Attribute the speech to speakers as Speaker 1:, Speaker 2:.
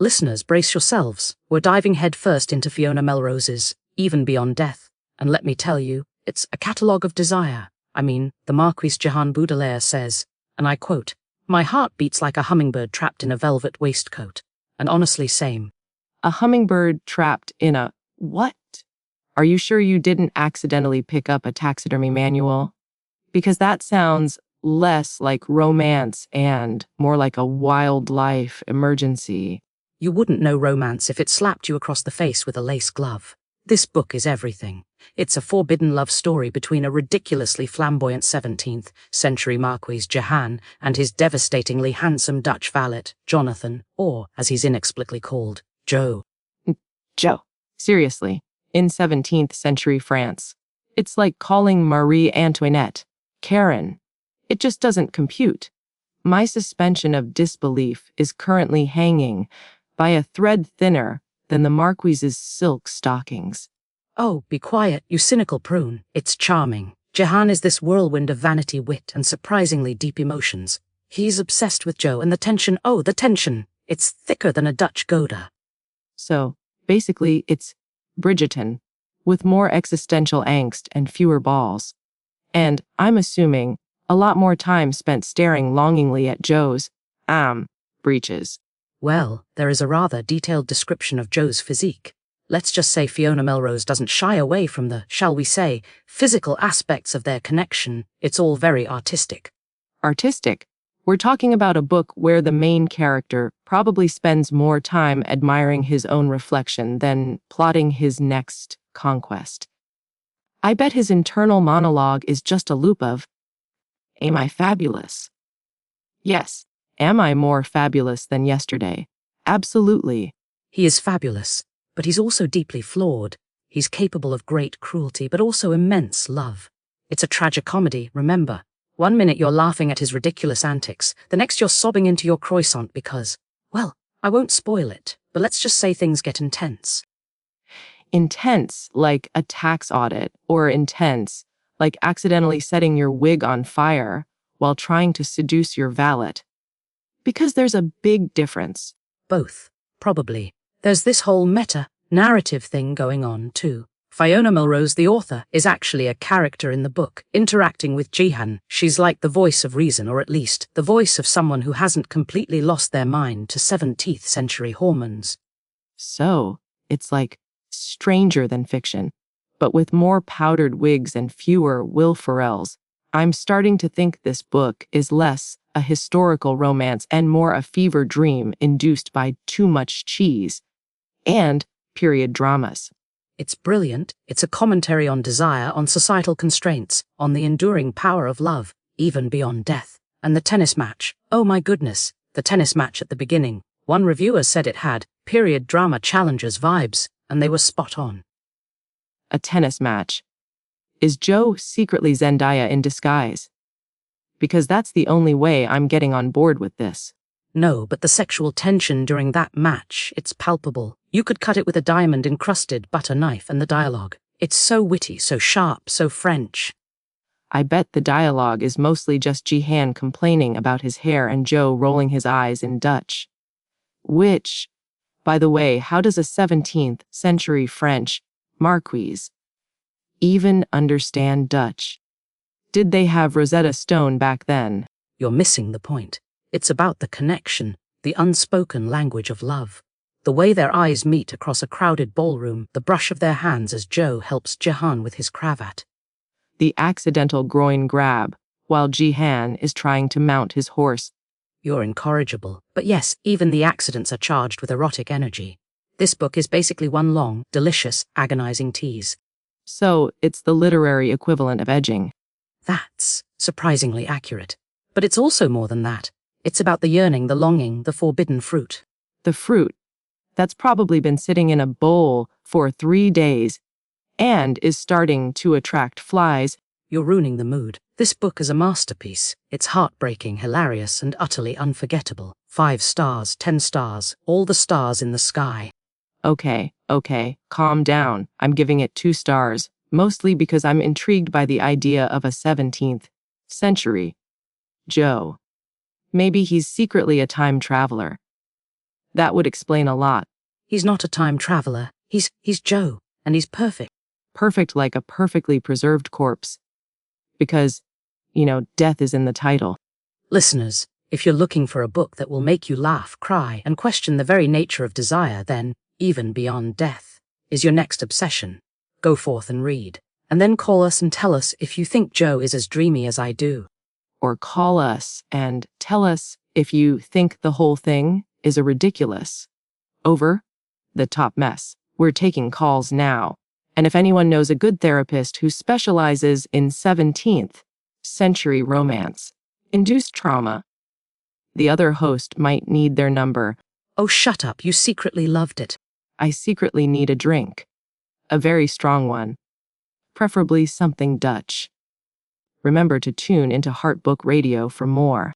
Speaker 1: Listeners, brace yourselves. We're diving headfirst into Fiona Melrose's Even Beyond Death. And let me tell you, it's a catalogue of desire. I mean, the Marquise Jehan Baudelaire says, and I quote, "My heart beats like a hummingbird trapped in a velvet waistcoat." And honestly, same.
Speaker 2: A hummingbird trapped in a what? Are you sure you didn't accidentally pick up a taxidermy manual? Because that sounds less like romance and more like a wildlife emergency.
Speaker 1: You wouldn't know romance if it slapped you across the face with a lace glove. This book is everything. It's a forbidden love story between a ridiculously flamboyant 17th century Marquis Jehan and his devastatingly handsome Dutch valet, Jonathan, or, as he's inexplicably called, Joe.
Speaker 2: Joe. Seriously, in 17th century France. It's like calling Marie Antoinette Karen. It just doesn't compute. My suspension of disbelief is currently hanging by a thread thinner than the Marquis's silk stockings.
Speaker 1: Oh, be quiet, you cynical prune. It's charming. Jehan is this whirlwind of vanity, wit, and surprisingly deep emotions. He's obsessed with Joe, and the tension, it's thicker than a Dutch Gouda.
Speaker 2: So, basically, it's Bridgerton, with more existential angst and fewer balls. And, I'm assuming, a lot more time spent staring longingly at Joe's, breeches.
Speaker 1: Well, there is a rather detailed description of Joe's physique. Let's just say Fiona Melrose doesn't shy away from the, shall we say, physical aspects of their connection. It's all very artistic.
Speaker 2: Artistic? We're talking about a book where the main character probably spends more time admiring his own reflection than plotting his next conquest. I bet his internal monologue is just a loop of, "Am I fabulous? Yes. Am I more fabulous than yesterday? Absolutely."
Speaker 1: He is fabulous, but he's also deeply flawed. He's capable of great cruelty, but also immense love. It's a tragicomedy, remember. One minute you're laughing at his ridiculous antics, the next you're sobbing into your croissant because, well, I won't spoil it, but let's just say things get intense.
Speaker 2: Intense, like a tax audit, or intense, like accidentally setting your wig on fire while trying to seduce your valet. Because there's a big difference.
Speaker 1: Both, probably. There's this whole meta-narrative thing going on, too. Fiona Melrose, the author, is actually a character in the book, interacting with Jehan. She's like the voice of reason, or at least the voice of someone who hasn't completely lost their mind to 17th century hormones.
Speaker 2: So, it's like stranger than fiction, but with more powdered wigs and fewer Will Ferrells. I'm starting to think this book is less a historical romance and more a fever dream induced by too much cheese and period dramas.
Speaker 1: It's brilliant. It's a commentary on desire, on societal constraints, on the enduring power of love, even beyond death. And the tennis match. Oh my goodness, the tennis match at the beginning. One reviewer said it had period drama challengers vibes, and they were spot on.
Speaker 2: A tennis match. Is Joe secretly Zendaya in disguise? Because that's the only way I'm getting on board with this.
Speaker 1: No, but the sexual tension during that match, it's palpable. You could cut it with a diamond-encrusted butter knife, and the dialogue. It's so witty, so sharp, so French.
Speaker 2: I bet the dialogue is mostly just Jehan complaining about his hair and Joe rolling his eyes in Dutch. Which, by the way, how does a 17th century French Marquise even understand Dutch? Did they have Rosetta Stone back then?
Speaker 1: You're missing the point. It's about the connection, the unspoken language of love. The way their eyes meet across a crowded ballroom, the brush of their hands as Joe helps Jehan with his cravat.
Speaker 2: The accidental groin grab, while Jehan is trying to mount his horse.
Speaker 1: You're incorrigible. But yes, even the accidents are charged with erotic energy. This book is basically one long, delicious, agonizing tease.
Speaker 2: So, it's the literary equivalent of edging.
Speaker 1: That's surprisingly accurate. But it's also more than that. It's about the yearning, the longing, the forbidden fruit.
Speaker 2: The fruit that's probably been sitting in a bowl for 3 days and is starting to attract flies.
Speaker 1: You're ruining the mood. This book is a masterpiece. It's heartbreaking, hilarious, and utterly unforgettable. 5 stars, 10 stars, all the stars in the sky.
Speaker 2: Okay, calm down. I'm giving it 2 stars, mostly because I'm intrigued by the idea of a 17th century Joe. Maybe he's secretly a time traveler. That would explain a lot.
Speaker 1: He's not a time traveler. He's Joe, and he's perfect.
Speaker 2: Perfect like a perfectly preserved corpse. Because, death is in the title.
Speaker 1: Listeners, if you're looking for a book that will make you laugh, cry, and question the very nature of desire, then, even beyond death, is your next obsession. Go forth and read. And then call us and tell us if you think Joe is as dreamy as I do.
Speaker 2: Or call us and tell us if you think the whole thing is a ridiculous, over-the-top mess. We're taking calls now. And if anyone knows a good therapist who specializes in 17th century romance-induced trauma, the other host might need their number.
Speaker 1: Oh, shut up. You secretly loved it.
Speaker 2: I secretly need a drink. A very strong one. Preferably something Dutch. Remember to tune into Heartbook Radio for more.